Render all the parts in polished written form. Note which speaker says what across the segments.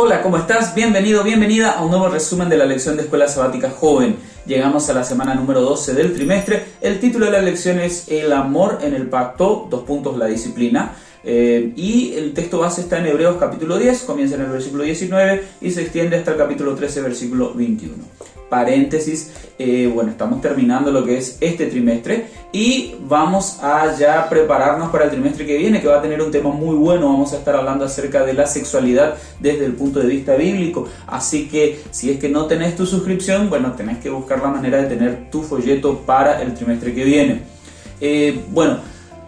Speaker 1: Hola, ¿cómo estás? Bienvenido, bienvenida a un nuevo resumen de la lección de Escuela Sabática Joven. Llegamos a la semana número 12 del trimestre. El título de la lección es El amor en el pacto, la disciplina. Y el texto base está en Hebreos capítulo 10, comienza en el versículo 19 y se extiende hasta el capítulo 13, versículo 21. Paréntesis, estamos terminando lo que es este trimestre y vamos a ya prepararnos para el trimestre que viene, que va a tener un tema muy bueno. Vamos a estar hablando acerca de la sexualidad desde el punto de vista bíblico, así que si es que no tenés tu suscripción, tenés que buscar la manera de tener tu folleto para el trimestre que viene.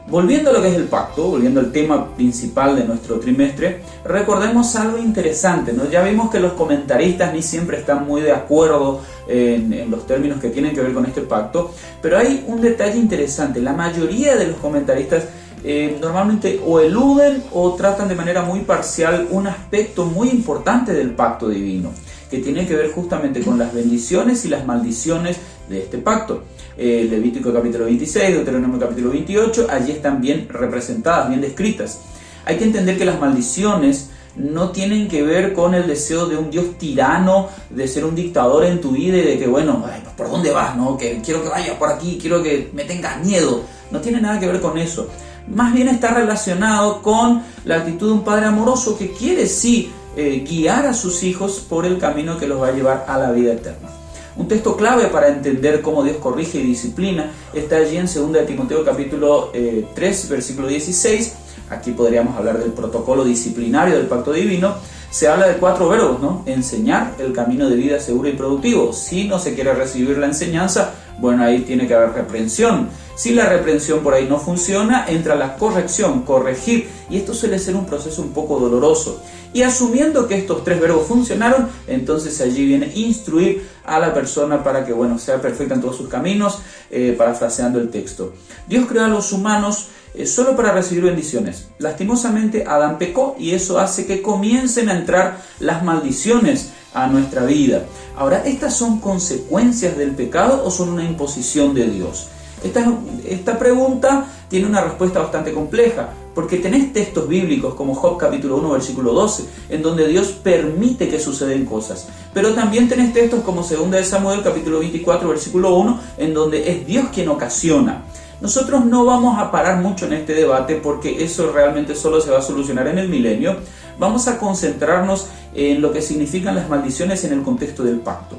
Speaker 1: Volviendo a lo que es el pacto, volviendo al tema principal de nuestro trimestre, recordemos algo interesante, ¿no? Ya vimos que los comentaristas ni siempre están muy de acuerdo en los términos que tienen que ver con este pacto, pero hay un detalle interesante. La mayoría de los comentaristas normalmente o eluden o tratan de manera muy parcial un aspecto muy importante del pacto divino, que tiene que ver justamente con las bendiciones y las maldiciones de este pacto. Levítico capítulo 26, Deuteronomio capítulo 28, allí están bien representadas, bien descritas. Hay que entender que las maldiciones no tienen que ver con el deseo de un Dios tirano, de ser un dictador en tu vida y de que, ¿por dónde vas? ¿No? Que quiero que vayas por aquí, quiero que me tengas miedo. No tiene nada que ver con eso. Más bien está relacionado con la actitud de un padre amoroso que quiere, guiar a sus hijos por el camino que los va a llevar a la vida eterna. Un texto clave para entender cómo Dios corrige y disciplina está allí en 2 Timoteo capítulo 3, versículo 16. Aquí podríamos hablar del protocolo disciplinario del pacto divino. Se habla de 4 verbos, ¿no? Enseñar, el camino de vida seguro y productivo. Si no se quiere recibir la enseñanza, ahí tiene que haber reprensión. Si la reprensión por ahí no funciona, entra la corrección, corregir. Y esto suele ser un proceso un poco doloroso. Y asumiendo que estos 3 verbos funcionaron, entonces allí viene instruir a la persona para que sea perfecta en todos sus caminos, parafraseando el texto. Dios creó a los humanos solo para recibir bendiciones. Lastimosamente Adán pecó y eso hace que comiencen a entrar las maldiciones a nuestra vida. Ahora, ¿estas son consecuencias del pecado o son una imposición de Dios? Esta pregunta tiene una respuesta bastante compleja, porque tenés textos bíblicos como Job capítulo 1 versículo 12, en donde Dios permite que suceden cosas, pero también tenés textos como 2 de Samuel capítulo 24 versículo 1, en donde es Dios quien ocasiona. Nosotros no vamos a parar mucho en este debate porque eso realmente solo se va a solucionar en el milenio. Vamos a concentrarnos en lo que significan las maldiciones en el contexto del pacto.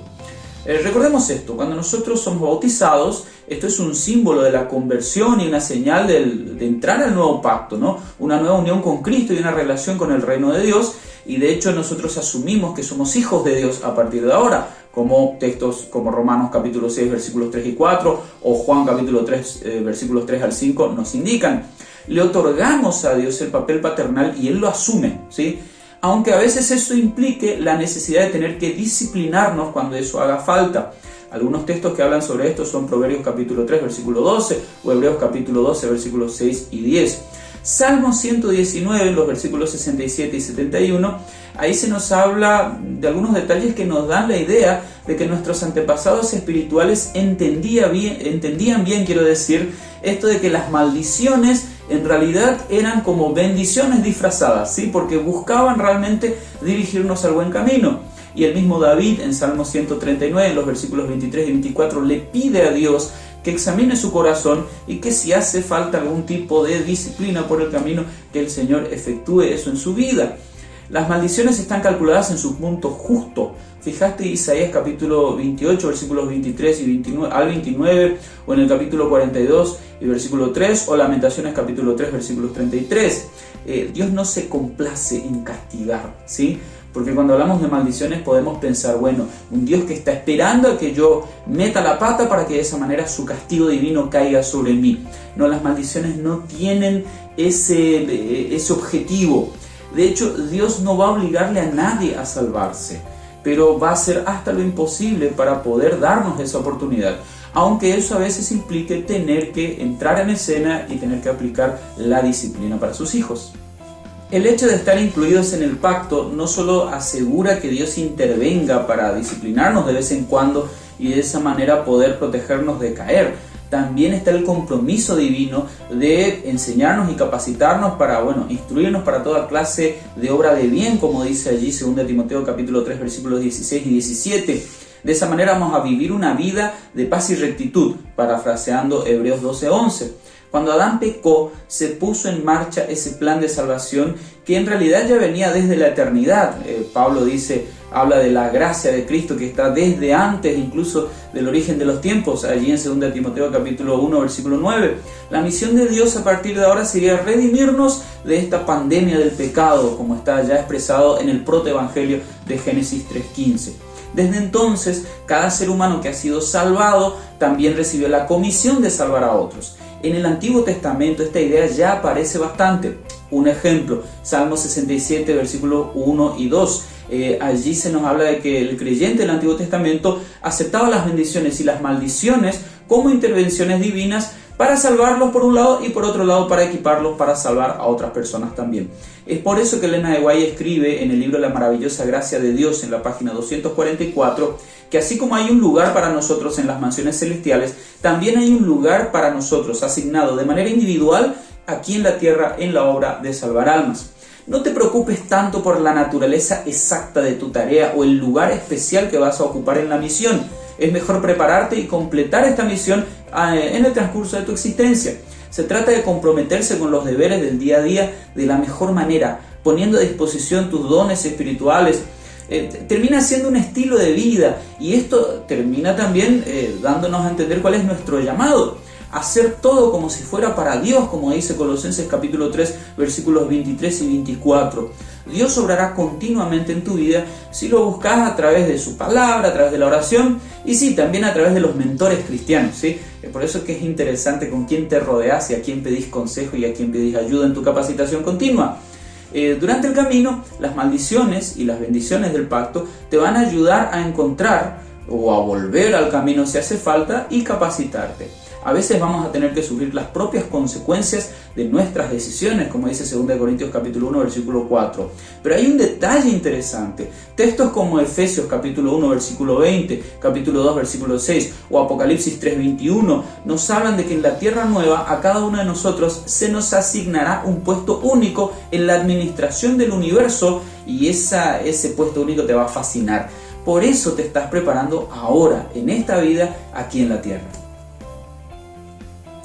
Speaker 1: Recordemos esto, cuando nosotros somos bautizados, esto es un símbolo de la conversión y una señal de entrar al nuevo pacto, ¿no? Una nueva unión con Cristo y una relación con el reino de Dios, y de hecho nosotros asumimos que somos hijos de Dios a partir de ahora, como textos como Romanos capítulo 6 versículos 3 y 4 o Juan capítulo 3 versículos 3 al 5 nos indican. Le otorgamos a Dios el papel paternal y Él lo asume, ¿sí? Aunque a veces eso implique la necesidad de tener que disciplinarnos cuando eso haga falta. Algunos textos que hablan sobre esto son Proverbios capítulo 3 versículo 12 o Hebreos capítulo 12 versículos 6 y 10. Salmo 119 en los versículos 67 y 71, ahí se nos habla de algunos detalles que nos dan la idea de que nuestros antepasados espirituales entendían bien, esto de que las maldiciones en realidad eran como bendiciones disfrazadas, ¿sí? Porque buscaban realmente dirigirnos al buen camino. Y el mismo David en Salmo 139, en los versículos 23 y 24, le pide a Dios que examine su corazón y que si hace falta algún tipo de disciplina por el camino, que el Señor efectúe eso en su vida. Las maldiciones están calculadas en su punto justo. Fijaste Isaías capítulo 28, versículos 23 y 29, al 29, o en el capítulo 42 y versículo 3, o Lamentaciones capítulo 3, versículos 33. Dios no se complace en castigar, ¿sí? Porque cuando hablamos de maldiciones podemos pensar, un Dios que está esperando a que yo meta la pata para que de esa manera su castigo divino caiga sobre mí. No, las maldiciones no tienen ese objetivo. De hecho, Dios no va a obligarle a nadie a salvarse, pero va a hacer hasta lo imposible para poder darnos esa oportunidad, aunque eso a veces implique tener que entrar en escena y tener que aplicar la disciplina para sus hijos. El hecho de estar incluidos en el pacto no solo asegura que Dios intervenga para disciplinarnos de vez en cuando y de esa manera poder protegernos de caer, también está el compromiso divino de enseñarnos y capacitarnos para, instruirnos para toda clase de obra de bien, como dice allí 2 Timoteo capítulo 3 versículos 16 y 17. De esa manera vamos a vivir una vida de paz y rectitud, parafraseando Hebreos 12:11. Cuando Adán pecó, se puso en marcha ese plan de salvación que en realidad ya venía desde la eternidad. Pablo habla de la gracia de Cristo que está desde antes incluso del origen de los tiempos, allí en 2 Timoteo capítulo 1 versículo 9. La misión de Dios a partir de ahora sería redimirnos de esta pandemia del pecado, como está ya expresado en el protoevangelio de Génesis 3:15. Desde entonces, cada ser humano que ha sido salvado también recibió la comisión de salvar a otros. En el Antiguo Testamento esta idea ya aparece bastante. Un ejemplo, Salmo 67, versículos 1 y 2. Allí se nos habla de que el creyente del Antiguo Testamento aceptaba las bendiciones y las maldiciones como intervenciones divinas para salvarlos por un lado y por otro lado para equiparlos para salvar a otras personas también. Es por eso que Elena de White escribe en el libro La maravillosa gracia de Dios, en la página 244, que así como hay un lugar para nosotros en las mansiones celestiales, también hay un lugar para nosotros asignado de manera individual aquí en la tierra en la obra de salvar almas. No te preocupes tanto por la naturaleza exacta de tu tarea o el lugar especial que vas a ocupar en la misión. Es mejor prepararte y completar esta misión en el transcurso de tu existencia. Se trata de comprometerse con los deberes del día a día de la mejor manera, poniendo a disposición tus dones espirituales. Termina siendo un estilo de vida y esto termina también dándonos a entender cuál es nuestro llamado. Hacer todo como si fuera para Dios, como dice Colosenses capítulo 3, versículos 23 y 24. Dios obrará continuamente en tu vida si lo buscas a través de su palabra, a través de la oración y sí, también a través de los mentores cristianos, ¿sí? Por eso es que es interesante con quién te rodeas y a quién pedís consejo y a quién pedís ayuda en tu capacitación continua. Durante el camino, las maldiciones y las bendiciones del pacto te van a ayudar a encontrar o a volver al camino si hace falta y capacitarte. A veces vamos a tener que sufrir las propias consecuencias de nuestras decisiones, como dice 2 Corintios capítulo 1, versículo 4. Pero hay un detalle interesante. Textos como Efesios capítulo 1, versículo 20, capítulo 2, versículo 6 o Apocalipsis 3, 21 nos hablan de que en la tierra nueva a cada uno de nosotros se nos asignará un puesto único en la administración del universo y ese puesto único te va a fascinar. Por eso te estás preparando ahora, en esta vida, aquí en la tierra.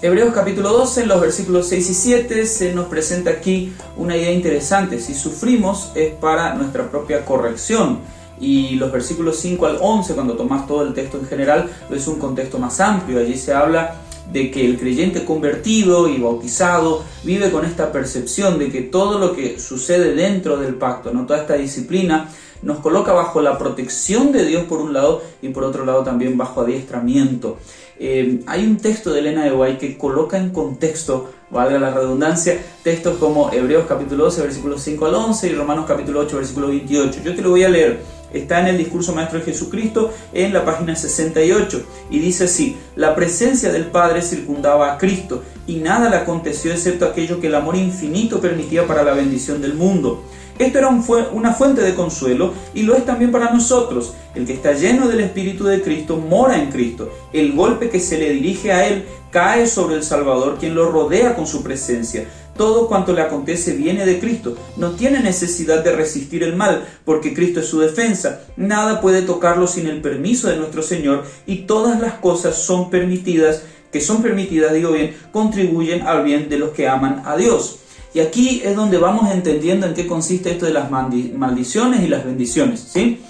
Speaker 1: Hebreos capítulo 12, en los versículos 6 y 7, se nos presenta aquí una idea interesante. Si sufrimos es para nuestra propia corrección. Y los versículos 5 al 11, cuando tomas todo el texto en general, es un contexto más amplio. Allí se habla de que el creyente convertido y bautizado vive con esta percepción de que todo lo que sucede dentro del pacto, ¿no? Toda esta disciplina, nos coloca bajo la protección de Dios por un lado y por otro lado también bajo adiestramiento. Hay un texto de Elena de White que coloca en contexto, valga la redundancia, textos como Hebreos capítulo 12 versículos 5 al 11 y Romanos capítulo 8 versículo 28. Yo te lo voy a leer. Está en el discurso maestro de Jesucristo en la página 68 y dice así: la presencia del Padre circundaba a Cristo y nada le aconteció excepto aquello que el amor infinito permitía para la bendición del mundo. Esto era una fuente de consuelo y lo es también para nosotros. El que está lleno del Espíritu de Cristo mora en Cristo. El golpe que se le dirige a él cae sobre el Salvador, quien lo rodea con su presencia. Todo cuanto le acontece viene de Cristo. No tiene necesidad de resistir el mal, porque Cristo es su defensa. Nada puede tocarlo sin el permiso de nuestro Señor, y todas las cosas contribuyen al bien de los que aman a Dios. Y aquí es donde vamos entendiendo en qué consiste esto de las maldiciones y las bendiciones, ¿sí?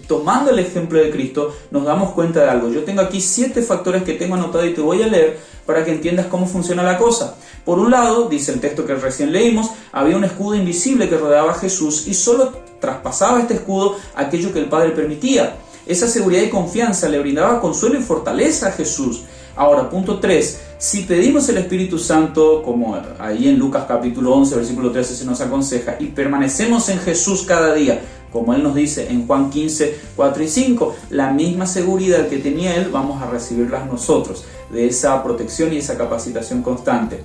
Speaker 1: Tomando el ejemplo de Cristo, nos damos cuenta de algo. Yo tengo aquí 7 factores que tengo anotado y te voy a leer para que entiendas cómo funciona la cosa. Por un lado, dice el texto que recién leímos, había un escudo invisible que rodeaba a Jesús y solo traspasaba este escudo aquello que el Padre permitía. Esa seguridad y confianza le brindaba consuelo y fortaleza a Jesús. Ahora, punto 3. Si pedimos el Espíritu Santo, como ahí en Lucas capítulo 11, versículo 13 se nos aconseja, y permanecemos en Jesús cada día, como Él nos dice en Juan 15, 4 y 5, la misma seguridad que tenía Él, vamos a recibirla nosotros, de esa protección y esa capacitación constante.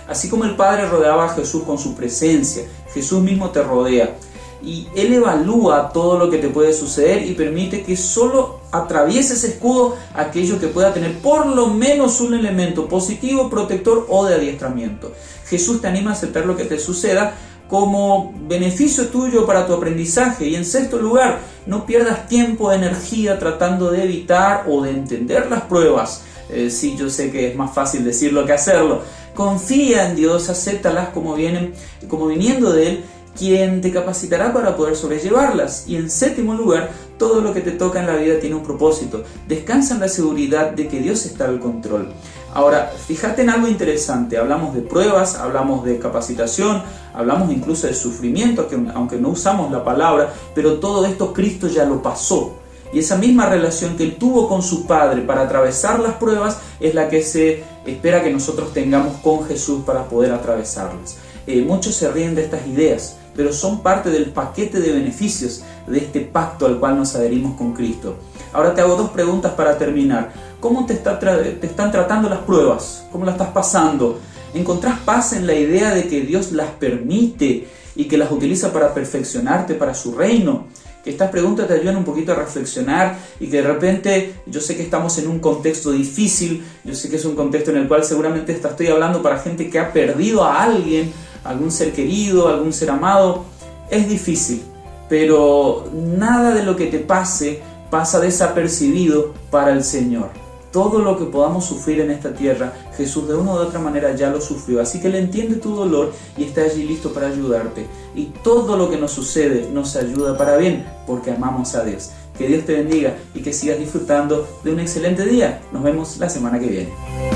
Speaker 1: Así como el Padre rodeaba a Jesús con su presencia, Jesús mismo te rodea. Y Él evalúa todo lo que te puede suceder y permite que solo atraviesa ese escudo aquello que pueda tener por lo menos un elemento positivo, protector o de adiestramiento. Jesús te anima a aceptar lo que te suceda como beneficio tuyo para tu aprendizaje. Y en sexto lugar, no pierdas tiempo o energía tratando de evitar o de entender las pruebas. Sí, yo sé que es más fácil decirlo que hacerlo. Confía en Dios, acéptalas como viniendo de Él, quien te capacitará para poder sobrellevarlas. Y en séptimo lugar, todo lo que te toca en la vida tiene un propósito. Descansa en la seguridad de que Dios está al control. Ahora, fíjate en algo interesante. Hablamos de pruebas, hablamos de capacitación, hablamos incluso de sufrimiento, aunque no usamos la palabra, pero todo esto Cristo ya lo pasó. Y esa misma relación que Él tuvo con su Padre para atravesar las pruebas es la que se espera que nosotros tengamos con Jesús para poder atravesarlas. Muchos se ríen de estas ideas, pero son parte del paquete de beneficios de este pacto al cual nos adherimos con Cristo. Ahora te hago dos preguntas para terminar. ¿Cómo te están tratando las pruebas? ¿Cómo las estás pasando? ¿Encontrás paz en la idea de que Dios las permite y que las utiliza para perfeccionarte para su reino? Que estas preguntas te ayuden un poquito a reflexionar y que de repente, yo sé que estamos en un contexto difícil, yo sé que es un contexto en el cual seguramente estoy hablando para gente que ha perdido a alguien, algún ser querido, algún ser amado. Es difícil, pero nada de lo que te pasa desapercibido para el Señor. Todo lo que podamos sufrir en esta tierra, Jesús de una u otra manera ya lo sufrió. Así que Él entiende tu dolor y está allí listo para ayudarte. Y todo lo que nos sucede nos ayuda para bien, porque amamos a Dios. Que Dios te bendiga y que sigas disfrutando de un excelente día. Nos vemos la semana que viene.